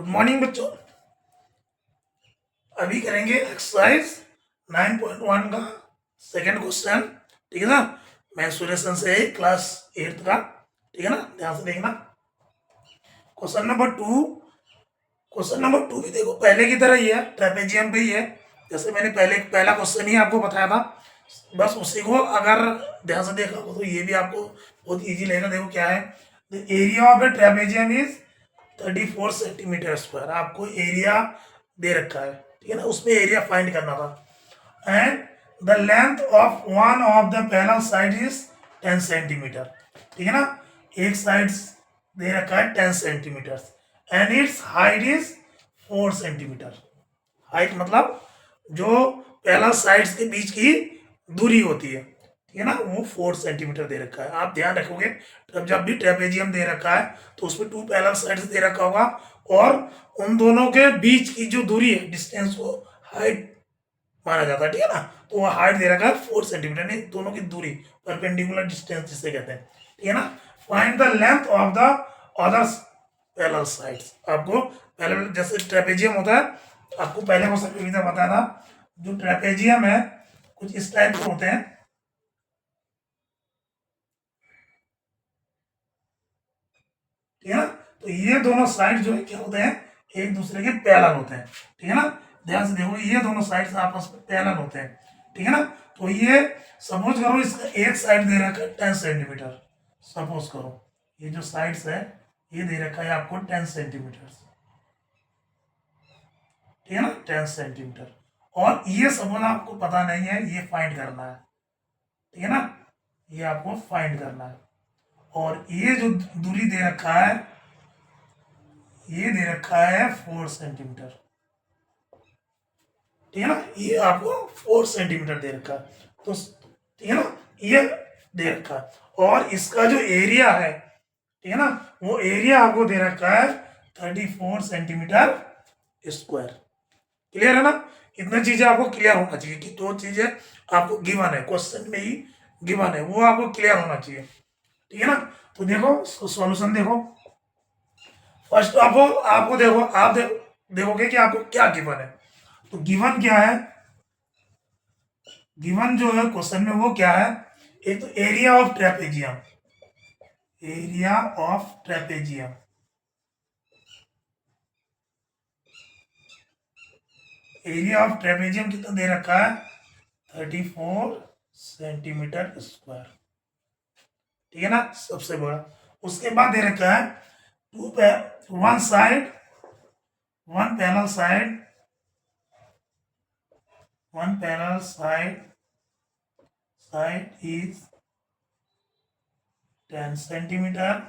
Morning बच्चों। अभी करेंगे एक्सरसाइज 9.1 का सेकंड क्वेश्चन। ठीक है ना। मेंस्ट्रुएशन से क्लास 8 का। ठीक है ना, ध्यान से देखना। क्वेश्चन नंबर टू भी देखो, पहले की तरह ही है, ट्रेपेजियम पे ही है। जैसे मैंने पहला क्वेश्चन ही आपको बताया था, बस उसी को अगर ध्यान से देखा हो तो ये भी आपको बहुत इजी लगेगा। देखो क्या है, the area of A trapezium is 34 centimetre square. आपको एरिया दे रखा है, ठीक है ना, उसमें एरिया फाइंड करना था। And the length of one of the parallel side is 10 centimetre. ठीक है ना, एक साइड दे रखा है 10 centimetre and it's height is 4 centimetre. Height मतलब जो पैरेलल साइड्स के बीच की दूरी होती है, ठीक है ना, वो 4 सेंटीमीटर दे रखा है। आप ध्यान रखोगे जब भी ट्रेपेजियम दे रखा है तो उसमें 2 पैरेलल साइड्स दे रखा होगा और उन दोनों के बीच की जो दूरी है, डिस्टेंस, को हाइट माना जाता है। ठीक है ना, तो वो हाइट दे रखा है 4 सेंटीमीटर, नहीं दोनों की दूरी, परपेंडिकुलर डिस्टेंस जिसे कहते हैं। ठीक है ना। Find the length of the others parallel sides. आपको पैरेलल जैसे ट्रेपेजियम होता है, आपको पहले क्वेश्चन में भी बताया था, जो ट्रेपेजियम है कुछ इस टाइप के होते हैं। ठीक है ना, तो ये दोनों साइड जो है क्या होते हैं, एक दूसरे के पैरेलल होते हैं। ठीक है ना, ध्यान से देखो, ये दोनों साइड्स आपस में पैरेलल होते हैं। ठीक है ना, तो ये सपोज करो इसका एक साइड दे रखा है 10 सेंटीमीटर। सपोज करो ये जो साइड्स है ये दे रखा है आपको 10 सेंटीमीटर। ठीक है ना, 10 सेंटीमीटर। और ये सपोज आपको पता नहीं है, ये फाइंड करना है। ठीक है ना, ये आपको फाइंड करना है। और ये जो दूरी दे रखा है, ये दे रखा है 4 सेंटीमीटर। ठीक है ना, ये आपको 4 सेंटीमीटर दे रखा है। तो ठीक है ना, ये दे रखा है और इसका जो एरिया है, ठीक है ना, वो एरिया आपको दे रखा है 34 सेंटीमीटर स्क्वायर। क्लियर है ना। इतना चीजें आपको क्लियर होना चाहिए कि दो चीजें आपको गिवन है, क्वेश्चन में ही गिवन है, वो आपको क्लियर होना चाहिए। ठीक है ना, तो देखो सॉल्यूशन देखो। फर्स्ट आपको देखो, देखोगे कि आपको क्या गिवन है। तो गिवन क्या है, गिवन जो है क्वेश्चन में वो क्या है, एक तो area of trapezium, area of trapezium, area of trapezium कितना दे रखा है, 34 सेंटीमीटर स्क्वायर। ठीक है ना, सबसे बड़ा। उसके बाद दे रखा है one side, one parallel side, one parallel side is 10 centimetre.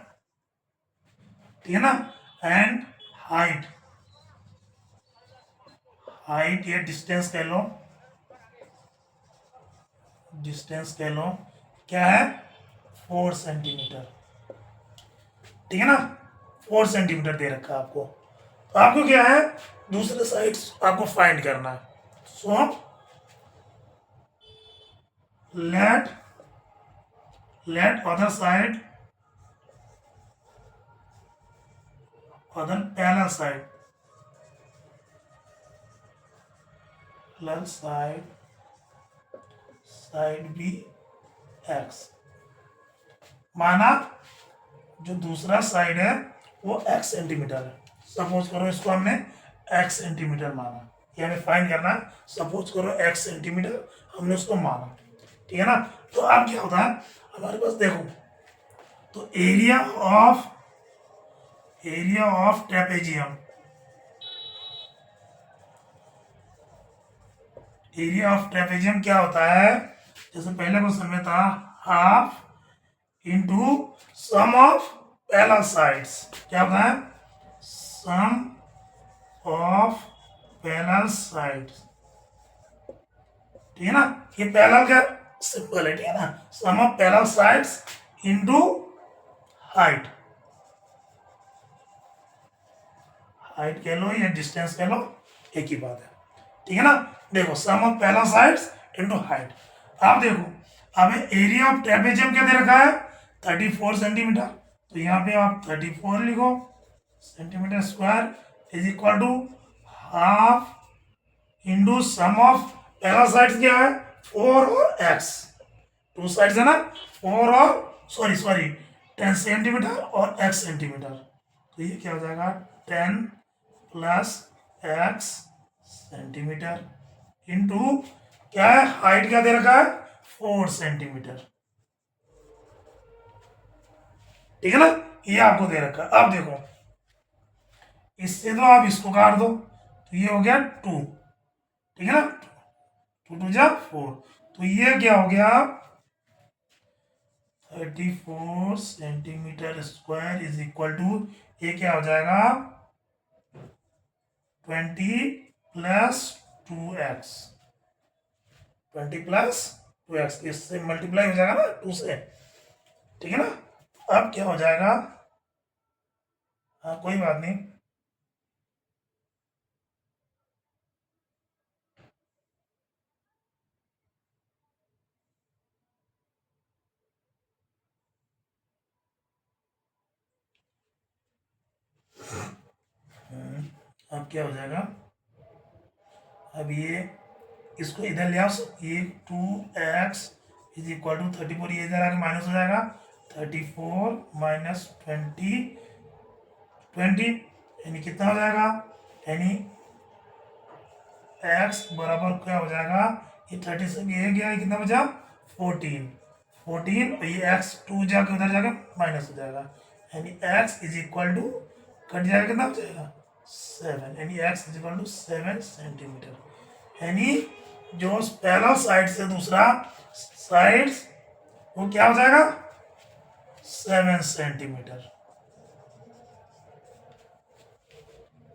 ठीक है ना, एंड हाइट, हाइट ये डिस्टेंस कह लो, डिस्टेंस कह लो, क्या है 4 सेंटीमीटर। ठीक है ना, 4 सेंटीमीटर दे रखा है आपको। तो आपको क्या है, दूसरे साइड आपको फाइंड करना है। So let other side, other parallel side, side be x. माना जो दूसरा साइड है वो x सेंटीमीटर है। सपोज करो इसको हमने x सेंटीमीटर माना, ये हमें फाइंड करना है। सपोज करो x सेंटीमीटर हमने उसको माना। ठीक है ना, तो अब क्या होता है हमारे पास, देखो तो area of trapezium, area of trapezium क्या होता है, जैसे पहले क्वेश्चन में था, half into sum of parallel sides. क्या होता है, सम ऑफ पैरेलल साइड्स। ठीक है ना, ये पैरेलल का सिंपल है। ठीक है ना, some of parallel sides into height, height कह लो या डिस्टेंस कह लो, एक ही बात है। ठीक है ना, देखो some of parallel sides into height. आप देखो हमें एरिया ऑफ ट्रेपेजियम क्या दे रखा है, 34 सेंटीमीटर। तो यहाँ पे आप 34 लिखो centimetre square is equal to half into sum of, पहला साइड क्या है 4 और x, टू साइड्स है ना 4 और सॉरी 10 सेंटीमीटर और x सेंटीमीटर, तो ये क्या हो जाएगा 10 प्लस x सेंटीमीटर इंटू क्या है हाइट क्या दे रखा है 4 सेंटीमीटर, ठीक है ना, ये आपको दे रखा है। अब देखो इससे तो आप इसको काट दो तो ये हो गया 2, ठीक है ना, 2 जा 4, तो ये क्या हो गया 34 centimetre square is equal to, ये क्या हो जाएगा 20 प्लस 2x, 20 प्लस 2x, इससे मल्टीप्लाई हो जाएगा ना 2 से, ठीक है ना। अब क्या हो जाएगा, हाँ कोई बात नहीं, अब क्या हो जाएगा, अब ये इसको इधर ले आओ, ये 2x इज इक्वल टू 34, ये इधर आके माइनस हो जाएगा 34 माइनस 20 यानी कितना हो जाएगा, यानी x बराबर क्या हो जाएगा, ये 30 से ये गया, कितना बचा 14 और ये x 2 जाके उधर जाके माइनस हो जाएगा, यानी x is equal to cut जाएगा, कितना हो जाएगा 7, यानी x is equal to 7 centimetre, यानी जो पहला साइड से दूसरा साइड वो क्या हो जाएगा 7 सेंटीमीटर,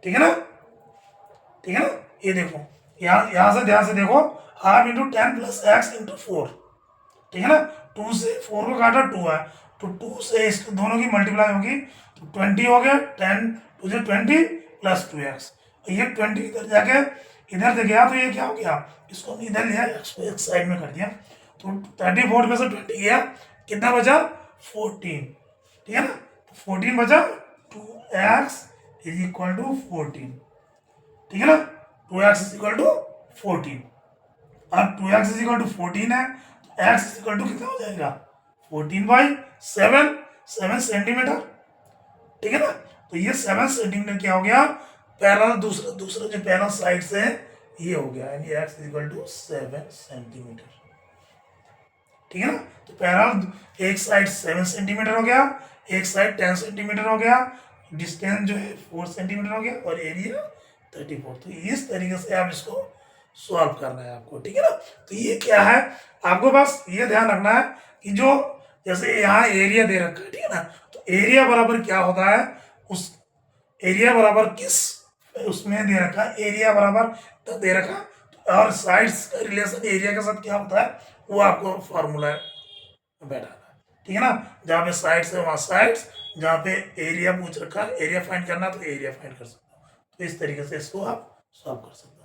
ठीक है ना, ठीक है ना। ये देखो यहाँ से ध्यान से देखो, half into 10 plus x into 4, ठीक है ना, 2 से 4 को काटा 2 है, तो 2 से इस दोनों की मल्टीप्लाई होगी तो 20 हो गया, 10 2 से 20 प्लस 2x, ये 20 इधर जाके इधर से गया तो ये क्या हो गया, इसको हमने इधर लिया, एक्स को एक साइड में कर दिया, तो 34 में से 20 गया, कितना बचा 14, ठीक है ना, तो 14 बचा, 2x इज इक्वल टू 14, ठीक है ना, 2x इज इक्वल टू 14, अब 2x इज इक्वल टू 14 है तो x इज इक्वल टू कितना हो जाएगा 14/7 सेंटीमीटर, ठीक है ना, तो ये 7 सेंटीमीटर क्या हो गया, पैरेलल दूसरा दूसरा जो पैरेलल साइड से ये हो गया, यानी x is equal to 7 centimetre, ठीक है ना, तो पैरेलल एक साइड 7 सेंटीमीटर हो गया, एक साइड 10 सेंटीमीटर हो गया, डिस्टेंस जो है 4 सेंटीमीटर हो गया और एरिया 34, तो इस तरीके से आप इसको सॉल्व करना है आपको, ठीक है ना। तो ये क्या है, आपको बस ये ध्यान रखना है कि जो जैसे यहाँ एरिया दे रखा है, ठीक है ना, तो एरिया बराबर क्या होता है, उस एरिया बराबर किस उसमें दे रखा है, एरिया बराबर दे रखा और साइड्स का रिलेशन एरिया के साथ क्या होता है वो आपको फॉर्मूला बैठाना है, ठीक है ना, जहाँ पे साइड्स है वहाँ साइड्स, जहाँ पे एरिया पूछ रखा है एरिया फाइंड करना तो एरिया फाइंड कर सकते हो, तो इस तरीके से इसको आप सॉल्व कर सकते हो।